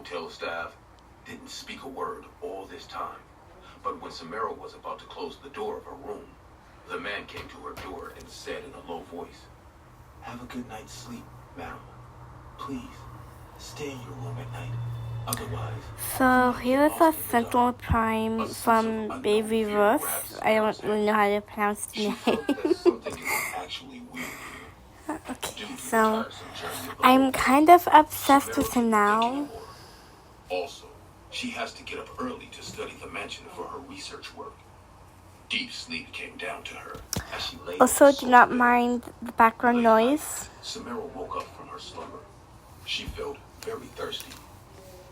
hotel staff didn't speak a word all this time. But when Samara was about to close the door of her room, the man came to her door and said in a low voice, "Have a good night's sleep, madam. Please, stay in your room at night. Otherwise..." So here's a Central Prime from Baby Ruth. I don't really know how to pronounce the name. Okay, so I'm kind of obsessed with him now. Also, she has to get up early to study the mansion for her research work. Deep sleep came down to her as she lay. Also, do not mind the background noise. Samara woke up from her slumber. She felt very thirsty,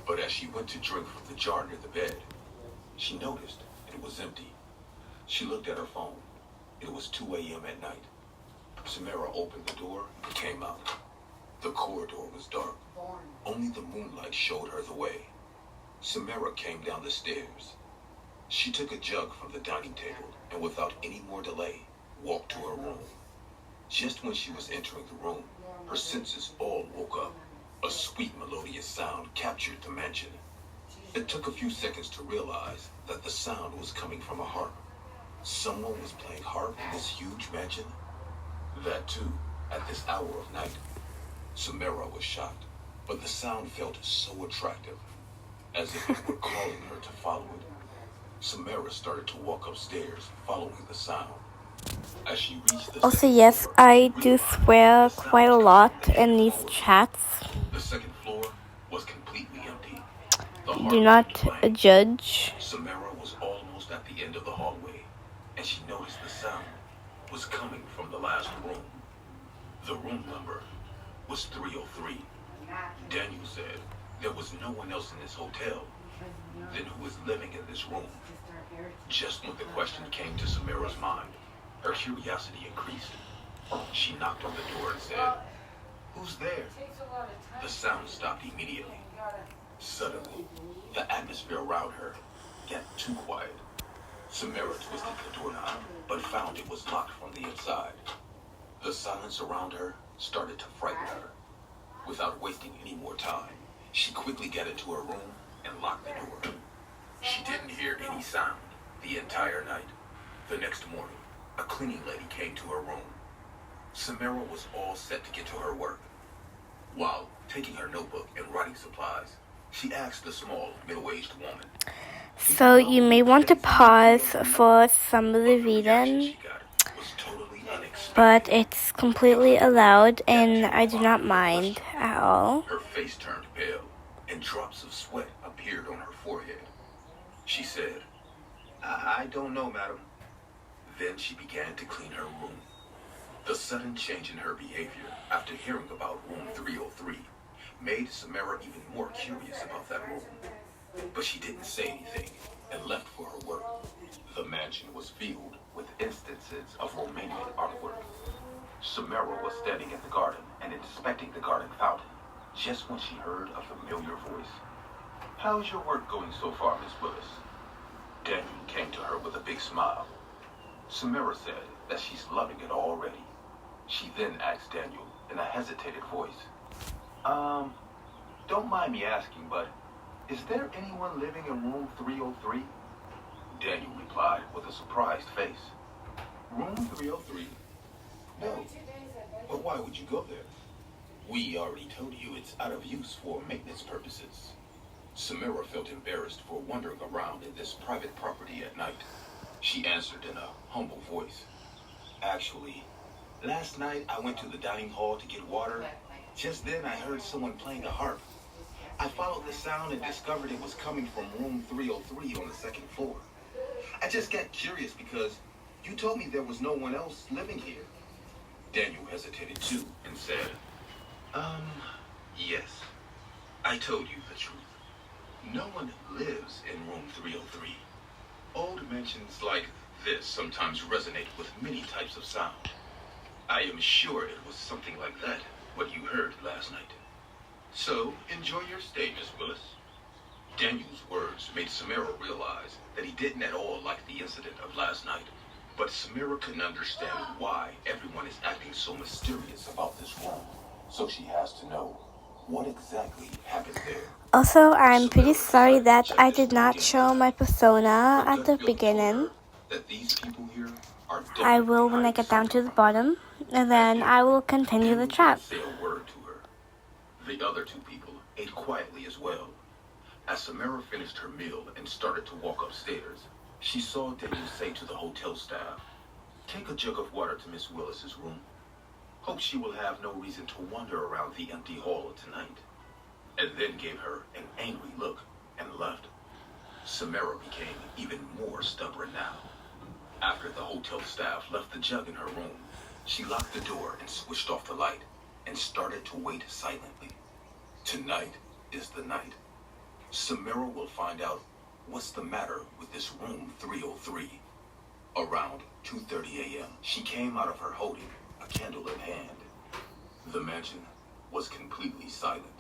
but as she went to drink from the jar near the bed, she noticed it was empty. She looked at her phone. It was 2 a.m. at night. Samara opened the door and came out. The corridor was dark. Only the moonlight showed her the way. Samara came down the stairs. She took a jug from the dining table and without any more delay, walked to her room. Just when she was entering the room, her senses all woke up. A sweet melodious sound captured the mansion. It took a few seconds to realize that the sound was coming from a harp. Someone was playing harp in this huge mansion. That too, at this hour of night. Samara was shocked, but the sound felt so attractive, as if it were calling her to follow it. Samara started to walk upstairs, following the sound. As she reached the Also, yes, I do swear quite a lot in these chats. The second floor was completely empty. Do not judge. Samara was almost at the end of the hallway, and she noticed the sound was coming from the last room. The room number was 303. Daniel said there was no one else in this hotel. Then who was living in this room? Just when the question came to Samara's mind, her curiosity increased. She knocked on the door and said, "Who's there?" The sound stopped immediately. Suddenly, the atmosphere around her got too quiet. Samara twisted the doorknob, but found it was locked from the inside. The silence around her started to frighten her. Without wasting any more time, she quickly got into her room and locked the door. She didn't hear any sound the entire night. The next morning, a cleaning lady came to her room. Samara was all set to get to her work. While taking her notebook and writing supplies, she asked the small, middle-aged woman. So you may want to pause for some of the reading, but it's completely allowed and I do not mind at all. Her face turned pale and drops of sweat appeared on her forehead. She said, I don't know, madam." Then she began to clean her room. The sudden change in her behavior after hearing about room 303 made Samara even more curious about that room. But she didn't say anything and left for her work. The mansion was filled with instances of Romanian artwork. Samara was standing in the garden and inspecting the garden fountain just when she heard a familiar voice. "How's your work going so far, Miss Willis?" Daniel came to her with a big smile. Samara said that she's loving it already. She then asked Daniel in a hesitated voice, "Don't mind me asking, but is there anyone living in room 303? Daniel replied with a surprised face. "Room 303? No. But why would you go there? We already told you it's out of use for maintenance purposes." Samara felt embarrassed for wandering around in this private property at night. She answered in a humble voice, "Actually, last night I went to the dining hall to get water. Just then I heard someone playing a harp. I followed the sound and discovered it was coming from room 303 on the second floor. I just got curious because you told me there was no one else living here." Daniel hesitated too and said, Yes, I told you the truth. No one lives in room 303. Old mansions like this sometimes resonate with many types of sound. I am sure it was something like that, what you heard last night. So, enjoy your stay, Miss Willis." Daniel's words made Samara realize that he didn't at all like the incident of last night. But Samara couldn't understand why everyone is acting so mysterious about this room. So she has to know, What exactly happened there? Also, I'm pretty sorry that I did not show my persona at the beginning. That these people here are I will when I get down to the bottom, and then I will continue the trap. Say a word to her. The other two people ate quietly as well. As Samara finished her meal and started to walk upstairs, she saw Daniel say to the hotel staff, "Take a jug of water to Miss Willis's room. Hope she will have no reason to wander around the empty hall tonight," and then gave her an angry look and left. Samara became even more stubborn now. After the hotel staff left the jug in her room, she locked the door and switched off the light and started to wait silently. Tonight is the night. Samara will find out what's the matter with this room 303. Around 2:30 a.m., she came out of her holding, a candle in hand. The mansion was completely silent.